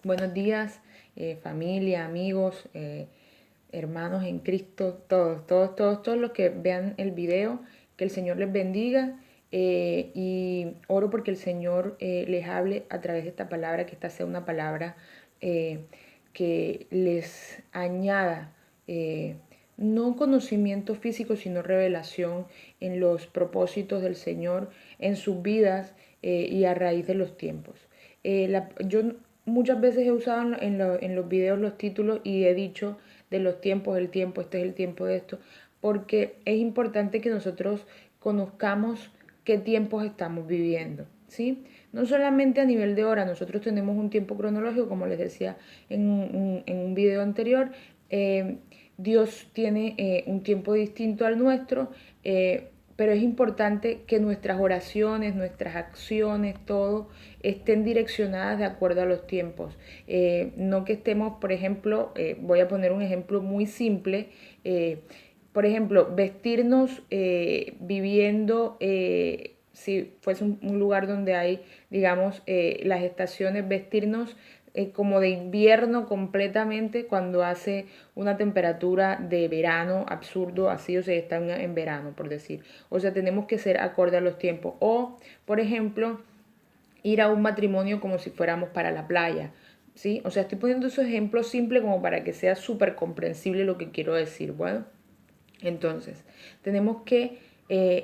Buenos días, familia, amigos, hermanos en Cristo, todos los que vean el video, que el Señor les bendiga y oro porque el Señor les hable a través de esta palabra, que esta sea una palabra eh, que les añada no conocimiento físico, sino revelación en los propósitos del Señor, en sus vidas y a raíz de los tiempos. Yo muchas veces he usado en los videos los títulos y he dicho de los tiempos, el tiempo, este es el tiempo de esto, porque es importante que nosotros conozcamos qué tiempos estamos viviendo, ¿sí? No solamente a nivel de hora, nosotros tenemos un tiempo cronológico, como les decía en un video anterior, Dios tiene un tiempo distinto al nuestro, pero es importante que nuestras oraciones, nuestras acciones, todo estén direccionadas de acuerdo a los tiempos. No que estemos, por ejemplo, voy a poner un ejemplo muy simple, por ejemplo, vestirnos viviendo, si fuese un lugar donde hay, digamos, las estaciones, vestirnos como de invierno completamente cuando hace una temperatura de verano absurdo, así, o sea, están en verano, por decir. O sea, tenemos que ser acorde a los tiempos. O, por ejemplo, ir a un matrimonio como si fuéramos para la playa, ¿sí? O sea, estoy poniendo esos ejemplos simples como para que sea súper comprensible lo que quiero decir, bueno. Entonces, tenemos que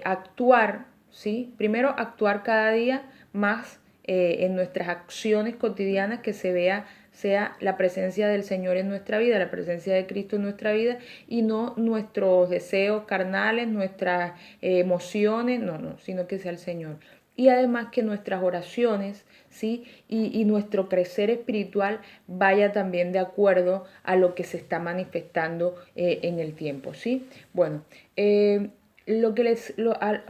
actuar, ¿sí? Primero, actuar cada día más en nuestras acciones cotidianas, que se vea, sea la presencia del Señor en nuestra vida, la presencia de Cristo en nuestra vida, y no nuestros deseos carnales, nuestras emociones, no, sino que sea el Señor. Y además que nuestras oraciones, ¿sí? Y nuestro crecer espiritual vaya también de acuerdo a lo que se está manifestando en el tiempo, ¿sí? Bueno, lo que es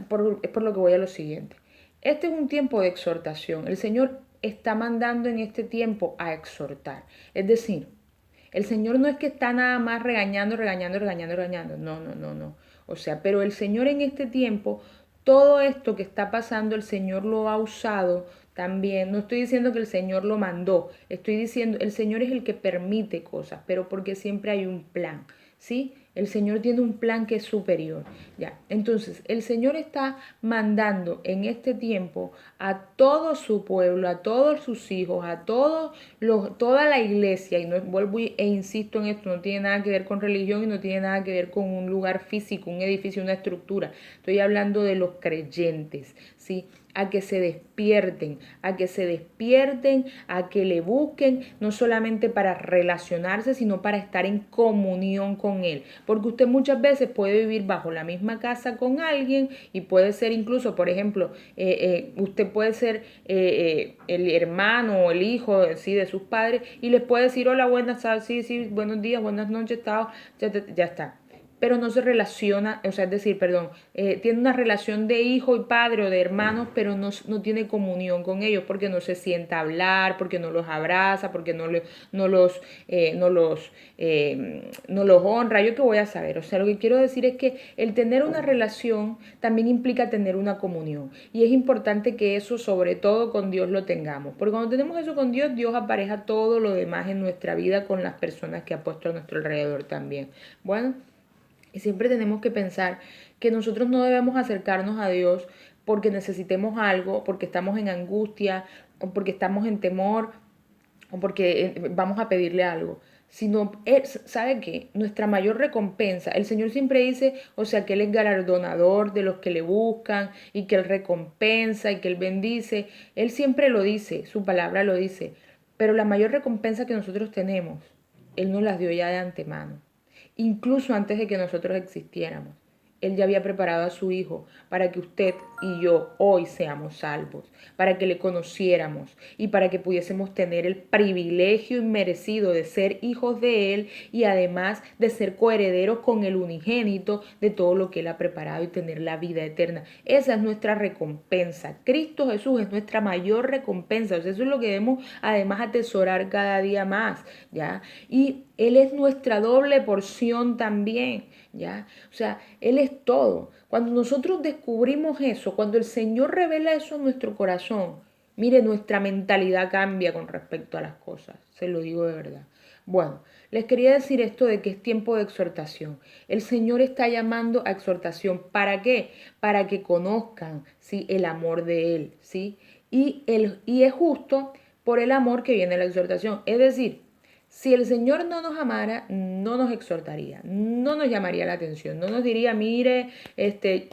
por lo que voy a lo siguiente. Este es un tiempo de exhortación. El Señor está mandando en este tiempo a exhortar. Es decir, el Señor no es que está nada más regañando. No. O sea, pero el Señor en este tiempo, todo esto que está pasando, el Señor lo ha usado también. No estoy diciendo que el Señor lo mandó, estoy diciendo, el Señor es el que permite cosas, pero porque siempre hay un plan, ¿sí? El Señor tiene un plan que es superior. Ya, entonces el Señor está mandando en este tiempo a todo su pueblo, a todos sus hijos, a toda la iglesia, y no vuelvo e insisto en esto, no tiene nada que ver con religión y no tiene nada que ver con un lugar físico, un edificio, una estructura. Estoy hablando de los creyentes, ¿sí? A que se despierten, a que le busquen, no solamente para relacionarse, sino para estar en comunión con Él. Porque usted muchas veces puede vivir bajo la misma casa con alguien y puede ser incluso, por ejemplo, usted puede ser el hermano o el hijo ¿sí? de sus padres y les puede decir, hola, buenas tardes, sí, buenos días, buenas noches, ya está, pero no se relaciona, o sea, es decir, perdón, tiene una relación de hijo y padre o de hermanos, pero no tiene comunión con ellos porque no se sienta a hablar, porque no los abraza, porque no los, no los honra. ¿Yo qué voy a saber? O sea, lo que quiero decir es que el tener una relación también implica tener una comunión. Y es importante que eso, sobre todo con Dios, lo tengamos. Porque cuando tenemos eso con Dios, Dios apareja todo lo demás en nuestra vida con las personas que ha puesto a nuestro alrededor también. Bueno. Y siempre tenemos que pensar que nosotros no debemos acercarnos a Dios porque necesitemos algo, porque estamos en angustia, o porque estamos en temor, o porque vamos a pedirle algo. Sino, ¿sabe qué? Nuestra mayor recompensa, el Señor siempre dice, o sea, que Él es galardonador de los que le buscan y que Él recompensa y que Él bendice. Él siempre lo dice, su palabra lo dice. Pero la mayor recompensa que nosotros tenemos, Él nos las dio ya de antemano, incluso antes de que nosotros existiéramos. Él ya había preparado a su Hijo para que usted y yo hoy seamos salvos, para que le conociéramos y para que pudiésemos tener el privilegio inmerecido de ser hijos de Él y además de ser coherederos con el unigénito de todo lo que Él ha preparado y tener la vida eterna. Esa es nuestra recompensa. Cristo Jesús es nuestra mayor recompensa. O sea, eso es lo que debemos además atesorar cada día más, ¿ya? Y Él es nuestra doble porción también, ¿ya? O sea, Él es todo. Cuando nosotros descubrimos eso, cuando el Señor revela eso en nuestro corazón, Mire, nuestra mentalidad cambia con respecto a las cosas, se lo digo de verdad. Bueno, les quería decir esto de que es tiempo de exhortación. El Señor está llamando a exhortación. ¿Para qué? Para que conozcan, ¿sí?, el amor de Él, ¿sí? Y es justo por el amor que viene la exhortación. Es decir, si el Señor no nos amara, no nos exhortaría, no nos llamaría la atención, no nos diría, mire,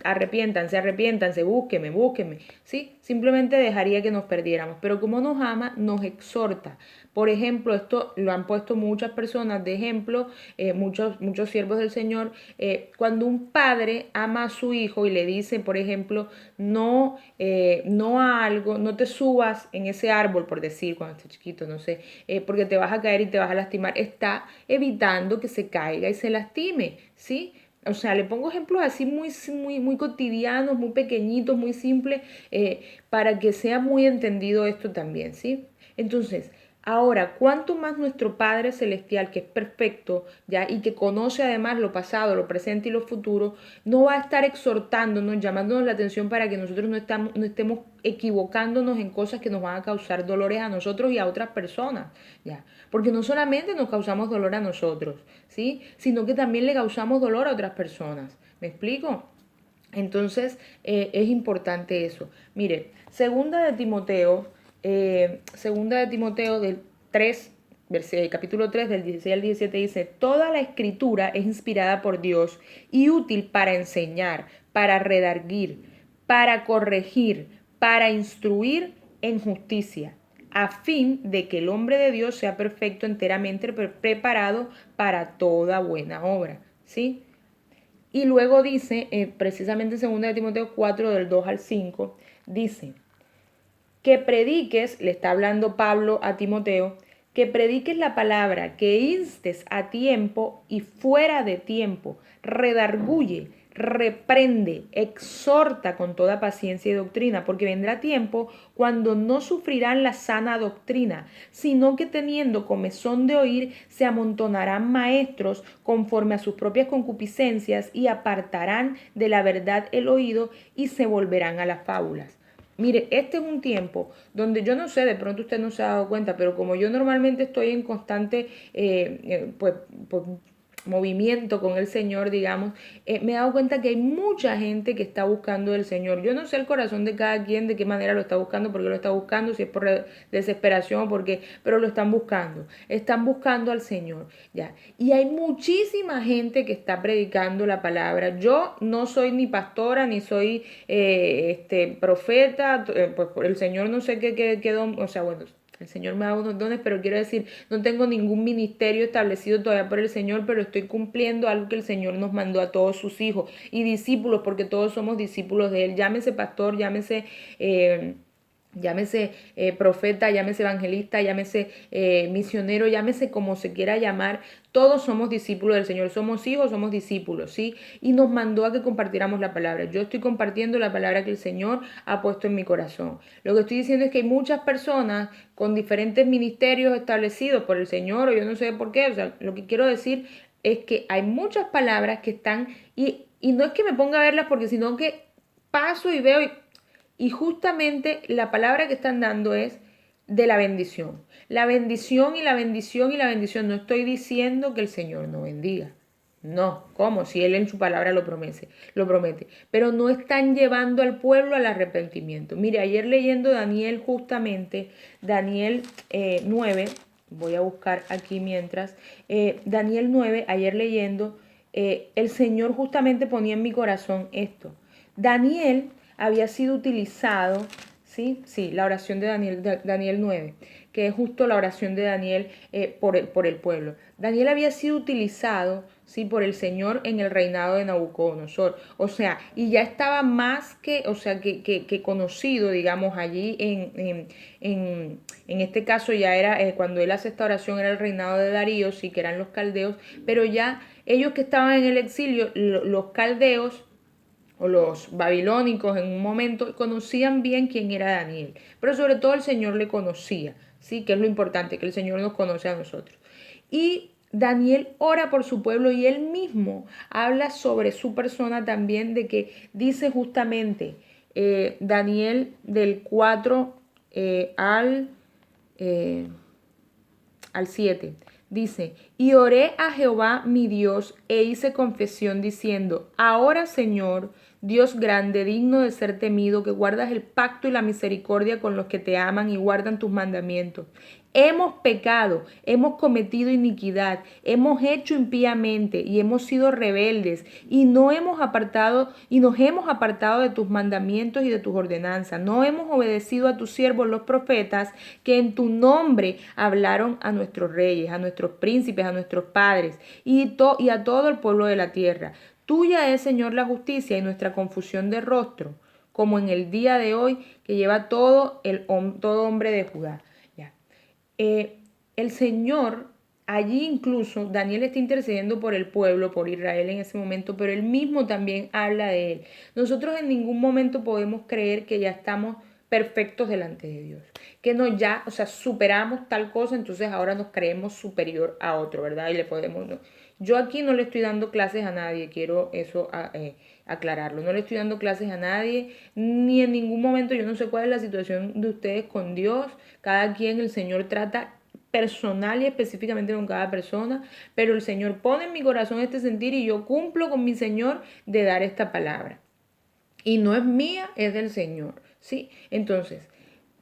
arrepiéntanse, búsquenme, ¿sí? Simplemente dejaría que nos perdiéramos. Pero como nos ama, nos exhorta. Por ejemplo, esto lo han puesto muchas personas de ejemplo, muchos siervos del Señor, cuando un padre ama a su hijo y le dice, por ejemplo, no a algo, no te subas en ese árbol, por decir, cuando estés chiquito, no sé, porque te vas a caer y te vas a lastimar, está evitando que se caiga y se lastime, ¿sí? O sea, le pongo ejemplos así muy cotidianos, muy pequeñitos, muy simples, para que sea muy entendido esto también, ¿sí? Entonces, ahora, cuánto más nuestro Padre Celestial, que es perfecto, ya, y que conoce además lo pasado, lo presente y lo futuro, no va a estar exhortándonos, llamándonos la atención para que nosotros no estemos equivocándonos en cosas que nos van a causar dolores a nosotros y a otras personas, ya. Porque no solamente nos causamos dolor a nosotros, ¿sí? Sino que también le causamos dolor a otras personas. ¿Me explico? Entonces, es importante eso. Mire, segunda de Timoteo del 3, capítulo 3 del 16 al 17 dice, toda la escritura es inspirada por Dios y útil para enseñar, para redarguir, para corregir, para instruir en justicia, a fin de que el hombre de Dios sea perfecto, enteramente preparado para toda buena obra. ¿Sí? Y luego dice, precisamente en 2 de Timoteo 4, del 2 al 5, dice, que prediques, le está hablando Pablo a Timoteo, que prediques la palabra, que instes a tiempo y fuera de tiempo, redarguye, reprende, exhorta con toda paciencia y doctrina, porque vendrá tiempo cuando no sufrirán la sana doctrina, sino que teniendo comezón de oír, se amontonarán maestros conforme a sus propias concupiscencias y apartarán de la verdad el oído y se volverán a las fábulas. Mire, este es un tiempo donde yo no sé, de pronto usted no se ha dado cuenta, pero como yo normalmente estoy en constante pues, movimiento con el Señor, digamos, me he dado cuenta que hay mucha gente que está buscando el Señor. Yo no sé el corazón de cada quien, de qué manera lo está buscando, por qué lo está buscando, si es por desesperación o por qué, pero lo están buscando al Señor, ya. Y hay muchísima gente que está predicando la palabra. Yo no soy ni pastora, ni soy profeta, pues por el Señor no sé qué don, o sea, bueno, el Señor me da unos dones, pero quiero decir, no tengo ningún ministerio establecido todavía por el Señor, pero estoy cumpliendo algo que el Señor nos mandó a todos sus hijos y discípulos, porque todos somos discípulos de Él. Llámese pastor, llámese profeta, llámese evangelista, llámese misionero, llámese como se quiera llamar, todos somos discípulos del Señor, somos hijos, somos discípulos, ¿sí? Y nos mandó a que compartiéramos la palabra. Yo estoy compartiendo la palabra que el Señor ha puesto en mi corazón. Lo que estoy diciendo es que hay muchas personas con diferentes ministerios establecidos por el Señor, o yo no sé por qué, o sea, lo que quiero decir es que hay muchas palabras que están, y no es que me ponga a verlas porque sino que paso y veo y justamente la palabra que están dando es de la bendición. La bendición y la bendición y la bendición. No estoy diciendo que el Señor no bendiga. No, ¿cómo? Si Él en su palabra lo promete. Pero no están llevando al pueblo al arrepentimiento. Mire, ayer leyendo Daniel justamente, Daniel 9, voy a buscar aquí mientras, Daniel 9, ayer leyendo, el Señor justamente ponía en mi corazón esto. Daniel había sido utilizado, ¿sí? Sí, la oración de Daniel 9, que es justo la oración de Daniel por el pueblo. Daniel había sido utilizado, ¿sí?, por el Señor en el reinado de Nabucodonosor. O sea, y ya estaba más que, o sea, que conocido, digamos, allí en este caso ya era, cuando él hace esta oración, era el reinado de Darío, sí, que eran los caldeos, pero ya ellos que estaban en el exilio, los caldeos, o los babilónicos en un momento conocían bien quién era Daniel, pero sobre todo el Señor le conocía, ¿sí? Que es lo importante, que el Señor nos conoce a nosotros. Y Daniel ora por su pueblo y él mismo habla sobre su persona también, de que dice justamente Daniel del 4, al 7. Dice, y oré a Jehová mi Dios e hice confesión diciendo, ahora Señor, Dios grande, digno de ser temido, que guardas el pacto y la misericordia con los que te aman y guardan tus mandamientos. Hemos pecado, hemos cometido iniquidad, hemos hecho impíamente y hemos sido rebeldes y no hemos apartado y nos hemos apartado de tus mandamientos y de tus ordenanzas. No hemos obedecido a tus siervos los profetas que en tu nombre hablaron a nuestros reyes, a nuestros príncipes, a nuestros padres y a todo el pueblo de la tierra. Tuya es, Señor, la justicia y nuestra confusión de rostro, como en el día de hoy que lleva todo hombre de Judá. El Señor, allí incluso Daniel está intercediendo por el pueblo, por Israel en ese momento, pero él mismo también habla de él. Nosotros en ningún momento podemos creer que ya estamos perfectos delante de Dios, que no ya, o sea, superamos tal cosa, entonces ahora nos creemos superior a otro, ¿verdad? Y le podemos, no. Yo aquí no le estoy dando clases a nadie, quiero eso aclararlo, no le estoy dando clases a nadie, ni en ningún momento, yo no sé cuál es la situación de ustedes con Dios, cada quien el Señor trata personal y específicamente con cada persona, pero el Señor pone en mi corazón este sentir y yo cumplo con mi Señor de dar esta palabra. Y no es mía, es del Señor, ¿sí? Entonces,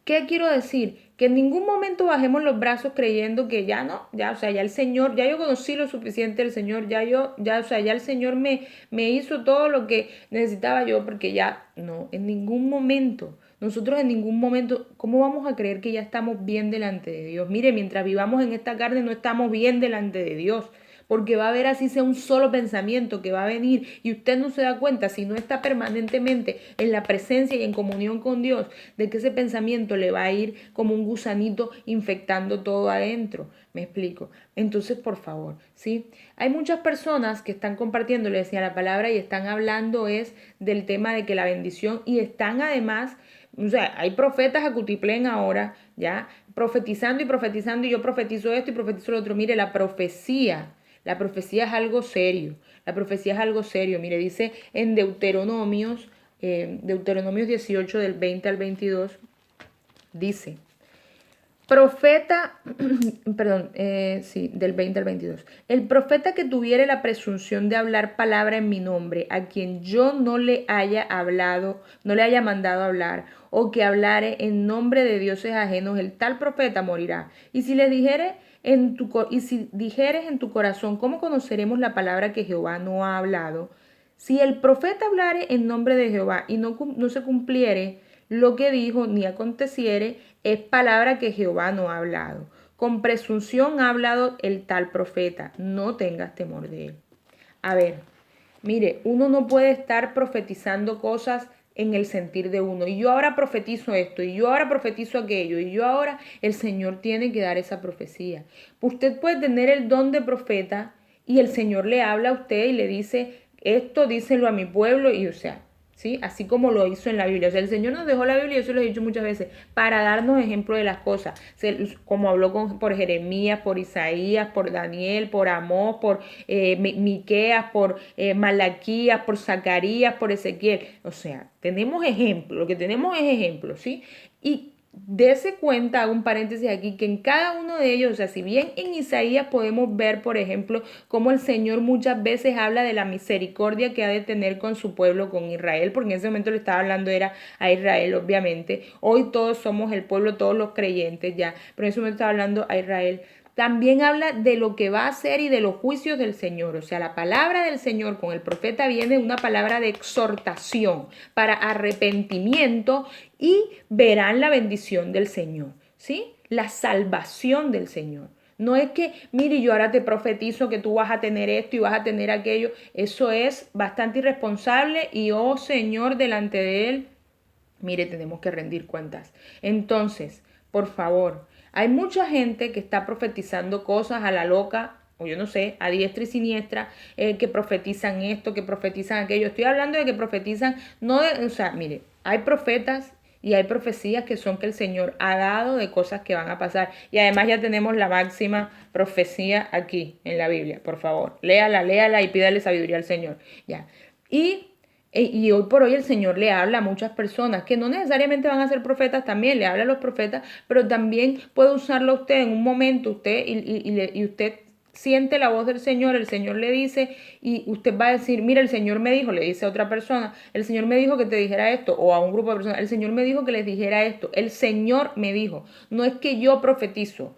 ¿qué quiero decir? Que en ningún momento bajemos los brazos creyendo que ya no, ya, o sea, ya el Señor, ya yo conocí lo suficiente del Señor, o sea, ya el Señor me hizo todo lo que necesitaba yo, porque ya, no, en ningún momento. Nosotros en ningún momento, ¿cómo vamos a creer que ya estamos bien delante de Dios? Mire, mientras vivamos en esta carne no estamos bien delante de Dios, porque va a haber así sea un solo pensamiento que va a venir y usted no se da cuenta si no está permanentemente en la presencia y en comunión con Dios, de que ese pensamiento le va a ir como un gusanito infectando todo adentro. Me explico. Entonces, por favor, ¿sí? Hay muchas personas que están compartiendo, le decía la palabra, y están hablando es del tema de que la bendición, y están además, o sea, hay profetas a cutiplén ahora, ¿ya? Profetizando y yo profetizo esto y profetizo lo otro. Mire, la profecía es algo serio. La profecía es algo serio. Mire, dice en Deuteronomios 18 del 20 al 22, dice, profeta, perdón, sí, del 20 al 22. El profeta que tuviere la presunción de hablar palabra en mi nombre, a quien yo no le haya hablado, no le haya mandado hablar, o que hablare en nombre de dioses ajenos, el tal profeta morirá. Y si dijeres en tu corazón, ¿cómo conoceremos la palabra que Jehová no ha hablado? Si el profeta hablare en nombre de Jehová y no se cumpliere lo que dijo, ni aconteciere, es palabra que Jehová no ha hablado. Con presunción ha hablado el tal profeta. No tengas temor de él. A ver, mire, uno no puede estar profetizando cosas en el sentir de uno. Y yo ahora profetizo esto, y yo ahora profetizo aquello, y yo ahora el Señor tiene que dar esa profecía. Usted puede tener el don de profeta y el Señor le habla a usted y le dice, esto díselo a mi pueblo, y o sea, ¿sí? Así como lo hizo en la Biblia. O sea, el Señor nos dejó la Biblia, yo se lo he dicho muchas veces, para darnos ejemplo de las cosas. Como habló por Jeremías, por Isaías, por Daniel, por Amós, por Miqueas, por Malaquías, por Zacarías, por Ezequiel. O sea, tenemos ejemplo, lo que tenemos es ejemplo, ¿sí? Y dese cuenta, hago un paréntesis aquí, que en cada uno de ellos, o sea, si bien en Isaías podemos ver, por ejemplo, cómo el Señor muchas veces habla de la misericordia que ha de tener con su pueblo, con Israel, porque en ese momento le estaba hablando era a Israel, obviamente. Hoy todos somos el pueblo, todos los creyentes ya, pero en ese momento estaba hablando a Israel. También habla de lo que va a hacer y de los juicios del Señor. O sea, la palabra del Señor con el profeta viene una palabra de exhortación para arrepentimiento y verán la bendición del Señor, ¿sí? La salvación del Señor. No es que, mire, yo ahora te profetizo que tú vas a tener esto y vas a tener aquello. Eso es bastante irresponsable y, oh Señor, delante de Él, mire, tenemos que rendir cuentas. Entonces, por favor, hay mucha gente que está profetizando cosas a la loca, o yo no sé, a diestra y siniestra, que profetizan esto, que profetizan aquello. Estoy hablando de que profetizan, no de, o sea, mire, hay profetas y hay profecías que son que el Señor ha dado de cosas que van a pasar. Y además ya tenemos la máxima profecía aquí en la Biblia, por favor. Léala y pídale sabiduría al Señor. Ya. Y Y hoy por hoy el Señor le habla a muchas personas que no necesariamente van a ser profetas también, le habla a los profetas, pero también puede usarlo a usted en un momento, usted y usted siente la voz del Señor, el Señor le dice y usted va a decir, mira, el Señor me dijo, le dice a otra persona, el Señor me dijo que te dijera esto, o a un grupo de personas, el Señor me dijo que les dijera esto, el Señor me dijo, no es que yo profetizo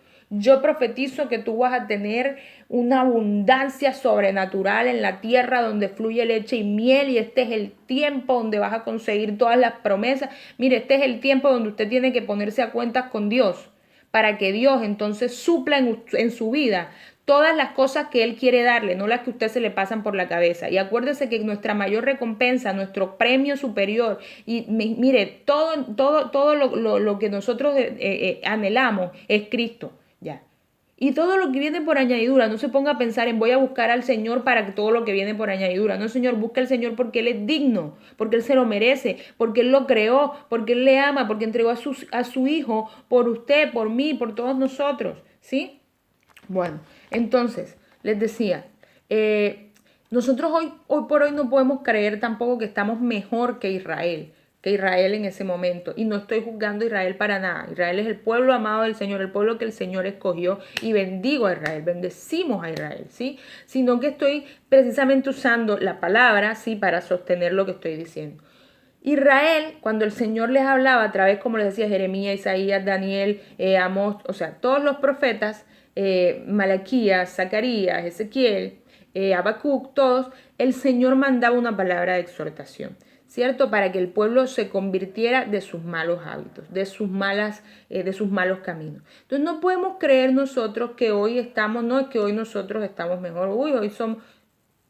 que tú vas a tener una abundancia sobrenatural en la tierra donde fluye leche y miel y este es el tiempo donde vas a conseguir todas las promesas. Mire, este es el tiempo donde usted tiene que ponerse a cuentas con Dios para que Dios entonces supla en su vida todas las cosas que Él quiere darle, no las que a usted se le pasan por la cabeza. Y acuérdese que nuestra mayor recompensa, nuestro premio superior, y mire, todo lo que nosotros anhelamos es Cristo. Ya. Y todo lo que viene por añadidura, no se ponga a pensar en voy a buscar al Señor para que todo lo que viene por añadidura. No, Señor, busca al Señor porque Él es digno, porque Él se lo merece, porque Él lo creó, porque Él le ama, porque entregó a su Hijo por usted, por mí, por todos nosotros. ¿Sí? Bueno, entonces, les decía, nosotros hoy por hoy no podemos creer tampoco que estamos mejor que Israel en ese momento. Y no estoy juzgando a Israel para nada. Israel es el pueblo amado del Señor, el pueblo que el Señor escogió y bendigo a Israel, bendecimos a Israel, ¿sí? Sino que estoy precisamente usando la palabra, ¿sí? Para sostener lo que estoy diciendo. Israel, cuando el Señor les hablaba a través, como les decía, Jeremías, Isaías, Daniel, Amós, o sea, todos los profetas, Malaquías, Zacarías, Ezequiel, Habacuc, todos, el Señor mandaba una palabra de exhortación, ¿cierto? Para que el pueblo se convirtiera de sus malos hábitos, de sus malos caminos. Entonces no podemos creer nosotros que hoy estamos, no es que hoy nosotros estamos mejor, uy, hoy somos,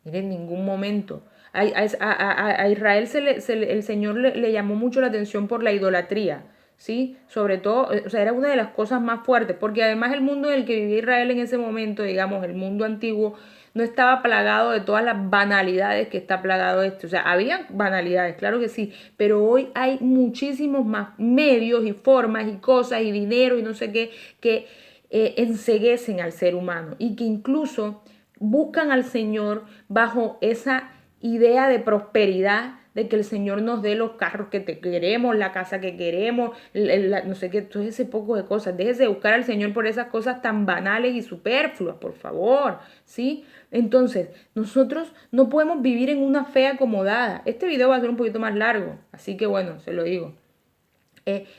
mire, en ningún momento. A Israel el Señor le llamó mucho la atención por la idolatría, ¿sí? Sobre todo, o sea, era una de las cosas más fuertes, porque además el mundo en el que vivía Israel en ese momento, digamos, el mundo antiguo, no estaba plagado de todas las banalidades que está plagado este. O sea, había banalidades, claro que sí, pero hoy hay muchísimos más medios y formas y cosas y dinero y no sé qué que enceguecen al ser humano y que incluso buscan al Señor bajo esa idea de prosperidad, de que el Señor nos dé los carros que te queremos, la casa que queremos, no sé qué, todo ese poco de cosas. Déjese de buscar al Señor por esas cosas tan banales y superfluas, por favor, ¿sí? Entonces, nosotros no podemos vivir en una fe acomodada. Este video va a ser un poquito más largo, así que bueno, se lo digo.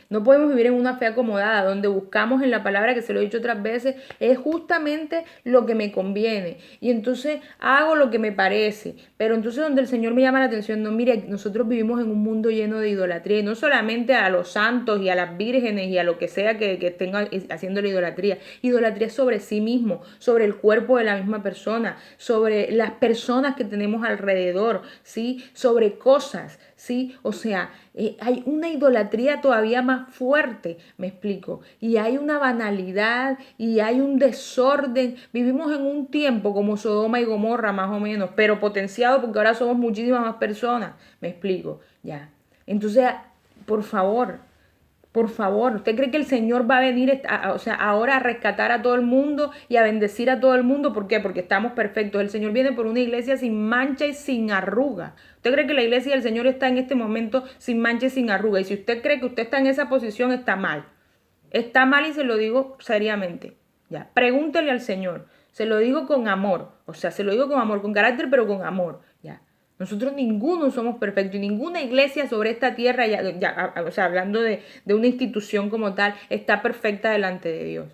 No podemos vivir en una fe acomodada, donde buscamos en la palabra, que se lo he dicho otras veces, es justamente lo que me conviene. Y entonces hago lo que me parece. Pero entonces donde el Señor me llama la atención, no, mire, nosotros vivimos en un mundo lleno de idolatría, y no solamente a los santos y a las vírgenes y a lo que sea que estén haciendo la idolatría. Idolatría sobre sí mismo, sobre el cuerpo de la misma persona, sobre las personas que tenemos alrededor, ¿sí? Sobre cosas, ¿sí? O sea, hay una idolatría todavía más fuerte, me explico, y hay una banalidad y hay un desorden. Vivimos en un tiempo como Sodoma y Gomorra más o menos, pero potenciado porque ahora somos muchísimas más personas, me explico, ya. Entonces, por favor, ¿usted cree que el Señor va a venir o sea, ahora a rescatar a todo el mundo y a bendecir a todo el mundo? ¿Por qué? Porque estamos perfectos. El Señor viene por una iglesia sin mancha y sin arruga. ¿Usted cree que la iglesia del Señor está en este momento sin mancha y sin arruga? Y si usted cree que usted está en esa posición, está mal. Está mal y se lo digo seriamente. Ya, pregúntele al Señor. Se lo digo con amor. O sea, se lo digo con amor, con carácter, pero con amor. Ya. Nosotros ninguno somos perfectos y ninguna iglesia sobre esta tierra, o sea, hablando de una institución como tal, está perfecta delante de Dios.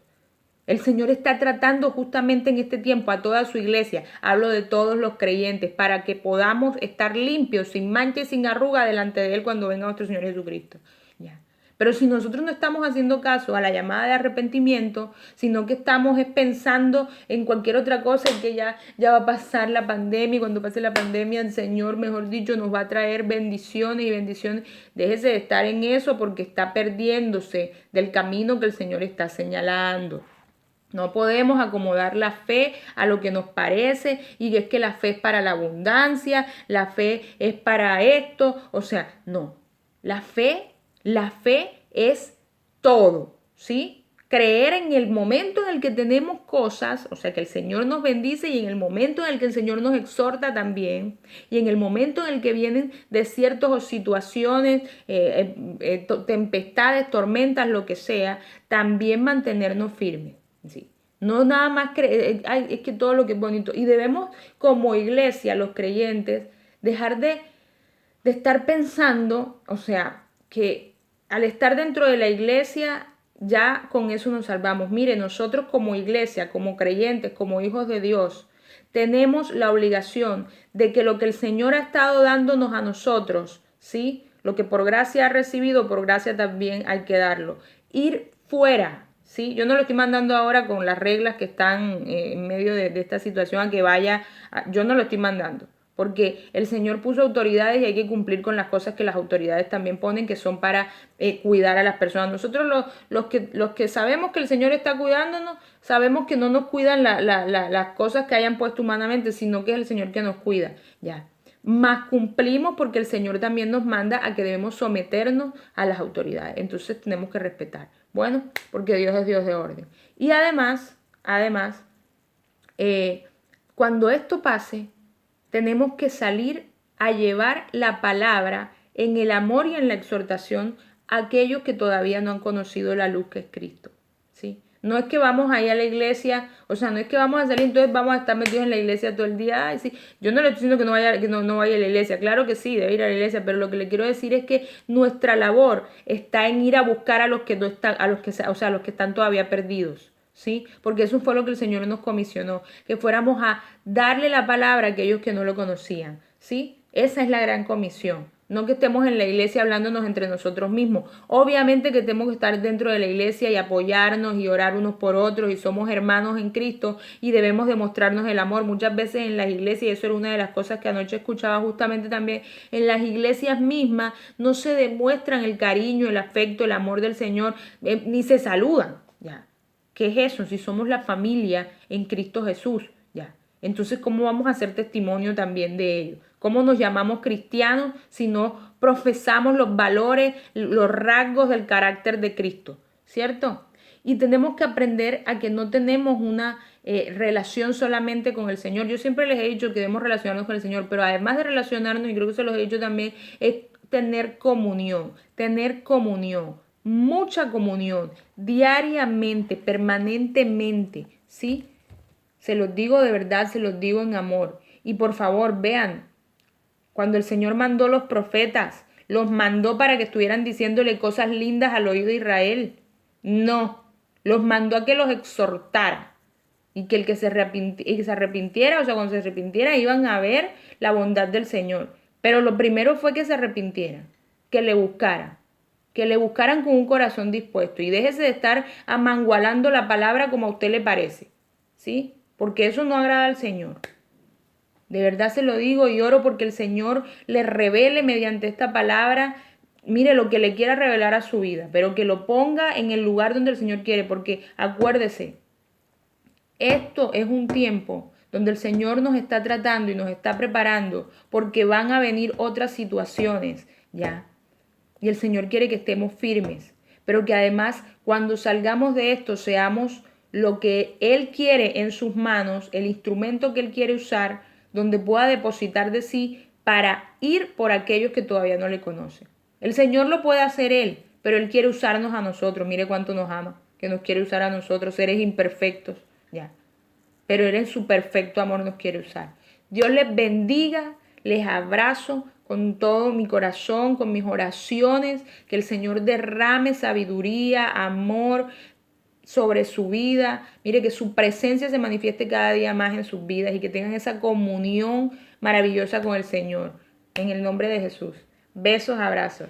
El Señor está tratando justamente en este tiempo a toda su iglesia, hablo de todos los creyentes, para que podamos estar limpios, sin mancha y sin arruga delante de Él cuando venga nuestro Señor Jesucristo. Ya. Pero si nosotros no estamos haciendo caso a la llamada de arrepentimiento, sino que estamos pensando en cualquier otra cosa, en que ya va a pasar la pandemia, y cuando pase la pandemia el Señor, mejor dicho, nos va a traer bendiciones y bendiciones, déjese de estar en eso porque está perdiéndose del camino que el Señor está señalando. No podemos acomodar la fe a lo que nos parece y es que la fe es para la abundancia, la fe es para esto, o sea, no. La fe es todo, ¿sí? creer en el momento en el que tenemos cosas, o sea, que el Señor nos bendice y en el momento en el que el Señor nos exhorta también, y en el momento en el que vienen desiertos o situaciones, tempestades, tormentas, lo que sea, también mantenernos firmes, ¿sí? No nada más creer, es que todo lo que es bonito. Y debemos, como iglesia, los creyentes, dejar de estar pensando, o sea, que al estar dentro de la iglesia, ya con eso nos salvamos. Mire, nosotros como iglesia, como creyentes, como hijos de Dios, tenemos la obligación de que lo que el Señor ha estado dándonos a nosotros, ¿sí? Lo que por gracia ha recibido, por gracia también hay que darlo. Ir fuera, ¿sí? Yo no lo estoy mandando ahora con las reglas que están en medio de esta situación a que vaya, yo no lo estoy mandando. Porque el Señor puso autoridades y hay que cumplir con las cosas que las autoridades también ponen, que son para cuidar a las personas. Nosotros los que sabemos que el Señor está cuidándonos, sabemos que no nos cuidan las cosas que hayan puesto humanamente, sino que es el Señor que nos cuida. Ya. Más cumplimos porque el Señor también nos manda a que debemos someternos a las autoridades. Entonces tenemos que respetar. Bueno, porque Dios es Dios de orden. Y además, cuando esto pase, tenemos que salir a llevar la palabra en el amor y en la exhortación a aquellos que todavía no han conocido la luz que es Cristo, ¿sí? No es que vamos a ir a la iglesia, o sea, no es que vamos a salir, entonces vamos a estar metidos en la iglesia todo el día. Ay, sí. Yo no le estoy diciendo que no vaya a la iglesia, claro que sí, debe ir a la iglesia, pero lo que le quiero decir es que nuestra labor está en ir a buscar a los que no están, a los que están todavía perdidos. ¿Sí? Porque eso fue lo que el Señor nos comisionó, que fuéramos a darle la palabra a aquellos que no lo conocían, ¿sí? Esa es la gran comisión. No que estemos en la iglesia hablándonos entre nosotros mismos. Obviamente que tenemos que estar dentro de la iglesia y apoyarnos y orar unos por otros y somos hermanos en Cristo y debemos demostrarnos el amor. Muchas veces en las iglesias, y eso era una de las cosas que anoche escuchaba justamente también, en las iglesias mismas no se demuestran el cariño, el afecto, el amor del Señor, ni se saludan, ya. ¿Qué es eso? Si somos la familia en Cristo Jesús, ya. Entonces, ¿cómo vamos a hacer testimonio también de ello? ¿Cómo nos llamamos cristianos si no profesamos los valores, los rasgos del carácter de Cristo? ¿Cierto? Y tenemos que aprender a que no tenemos una relación solamente con el Señor. Yo siempre les he dicho que debemos relacionarnos con el Señor, pero además de relacionarnos, y creo que se los he dicho también, es tener comunión, mucha comunión, diariamente, permanentemente, ¿sí? Se los digo de verdad, se los digo en amor. Y por favor, vean, cuando el Señor mandó los profetas, los mandó para que estuvieran diciéndole cosas lindas al oído de Israel. No, los mandó a que los exhortara. Y que el que se arrepintiera, o sea, cuando se arrepintiera, iban a ver la bondad del Señor. Pero lo primero fue que se arrepintieran, que le buscaran con un corazón dispuesto. Y déjese de estar amangualando la palabra como a usted le parece, ¿sí? Porque eso no agrada al Señor. De verdad se lo digo y oro porque el Señor le revele mediante esta palabra, mire, lo que le quiera revelar a su vida, pero que lo ponga en el lugar donde el Señor quiere, porque acuérdese, esto es un tiempo donde el Señor nos está tratando y nos está preparando porque van a venir otras situaciones, ¿ya? Y el Señor quiere que estemos firmes, pero que además cuando salgamos de esto seamos lo que Él quiere en sus manos, el instrumento que Él quiere usar, donde pueda depositar de sí para ir por aquellos que todavía no le conocen. El Señor lo puede hacer Él, pero Él quiere usarnos a nosotros. Mire cuánto nos ama, que nos quiere usar a nosotros, seres imperfectos, ya. Pero Él en su perfecto amor nos quiere usar. Dios les bendiga, les abrazo con todo mi corazón, con mis oraciones, que el Señor derrame sabiduría, amor sobre su vida. Mire, que su presencia se manifieste cada día más en sus vidas y que tengan esa comunión maravillosa con el Señor. En el nombre de Jesús. Besos, abrazos.